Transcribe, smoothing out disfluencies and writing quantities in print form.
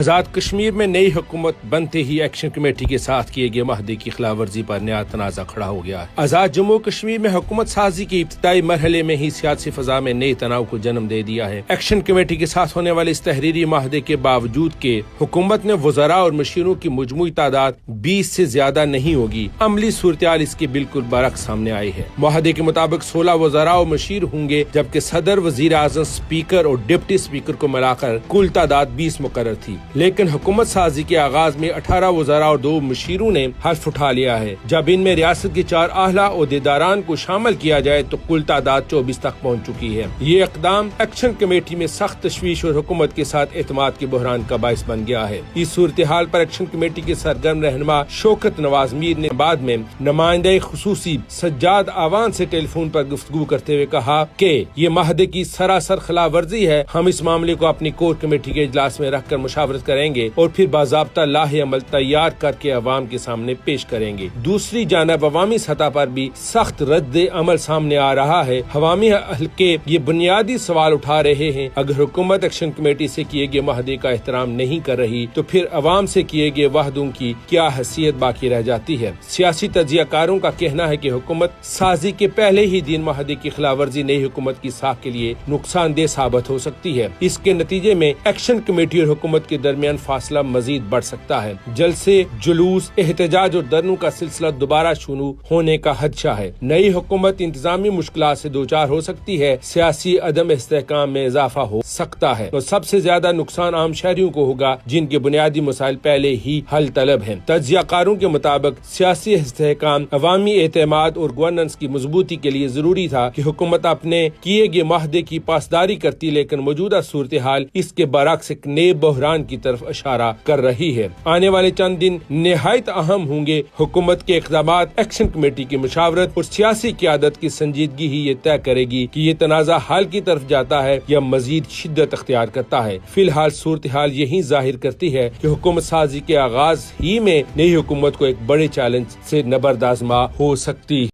आज़ाद कश्मीर में नई हुकूमत बनते ही एक्शन कमेटी के साथ किए गए माहदे की खिलाफ वर्जी पर नया तनाज़ा खड़ा हो गया है। आज़ाद जम्मू कश्मीर में हुकूमत साजी के इब्तिदाई मरहले में ही सियासी फजा में नए तनाव को जन्म दे दिया है। एक्शन कमेटी के साथ होने वाले इस तहरीरी माहदे के बावजूद के हुकूमत ने वज़रा और मशीरों की मजमूई तादाद 20 से ज्यादा नहीं होगी। अमली सूरत इसके बिल्कुल बरक्स सामने आई है। माहदे के मुताबिक 16 वज़रा और मशीर होंगे, जबकि सदर, वजीर आजम, स्पीकर और डिप्टी स्पीकर को मिलाकर कुल तादाद 20 मुकर्रर थी। लेकिन हुकूमत साजी के आगाज में 18 वज़रा और 2 मशीरों ने हल्फ उठा लिया है। जब इनमें रियासत के 4 आला ओहदेदारान को शामिल किया जाए तो कुल तादाद 24 तक पहुँच चुकी है। ये इकदाम एक्शन कमेटी में सख्त तशवीश और हुकूमत के साथ एतमाद के बहरान का बाइस बन गया है। इस सूरत हाल पर एक्शन कमेटी के सरगर्म रहनुमा शौकत नवाज मीर ने बाद में नुमाइंदे खुसूसी सज्जाद आवान से टेलीफोन पर गुफ्तगू करते हुए कहा कि ये माहदे की सरासर खिलाफ वर्जी है। हम इस मामले को अपनी कोर कमेटी के इजलास में रखकर मुशावरत करेंगे और फिर बाज़ाब्ता लाहे अमल तैयार करके अवाम के सामने पेश करेंगे। दूसरी जानब अवामी सतह पर भी सख्त रद्द अमल सामने आ रहा है। अवामी हल्के ये बुनियादी सवाल उठा रहे हैं, अगर हुकूमत एक्शन कमेटी से किए गए माहदे का एहतराम नहीं कर रही तो फिर अवाम से किए गए वाहदों की क्या हैसियत बाकी रह जाती है। सियासी तजियाकारों का कहना है कि हुकूमत साजी के पहले ही दिन माहदे की खिलाफ वर्जी नई हुकूमत की साख के लिए नुकसानदेह साबित हो सकती है। इसके नतीजे में एक्शन कमेटी और हुकूमत के दरमियान फासला मजीद बढ़ सकता है। जलसे, जुलूस, एहतजाज और धरनों का सिलसिला दोबारा शुरू होने का खदशा है। नई हुकूमत इंतजामी मुश्किलात से दो चार हो सकती है। सियासी अदम इस्तेहकाम में इजाफा हो सकता है। तो सबसे ज्यादा नुकसान आम शहरियों को होगा, जिनके बुनियादी मसाइल पहले ही हल तलब हैं। तजियाकारों के मुताबिक सियासी इस्तेहकाम, अवामी एतमाद और गवर्नेंस की मजबूती के लिए जरूरी था कि हुकूमत अपने किए गए माहदे की पासदारी करती, लेकिन मौजूदा सूरत हाल इसके बरक्स एक नए बहरान की तरफ इशारा कर रही है। आने वाले चंद दिन निहायत अहम होंगे। हुकूमत के इक़दामात, एक्शन कमेटी की मुशावरत और सियासी क़यादत की संजीदगी ही ये तय करेगी कि ये तनाज़ा हाल की तरफ जाता है या मजीद शिद्दत अख्तियार करता है। फिलहाल सूरत हाल यही जाहिर करती है कि हुकूमत साजी के आगाज ही में नई हुकूमत को एक बड़े चैलेंज से नबर्द आज़मा हो सकती है।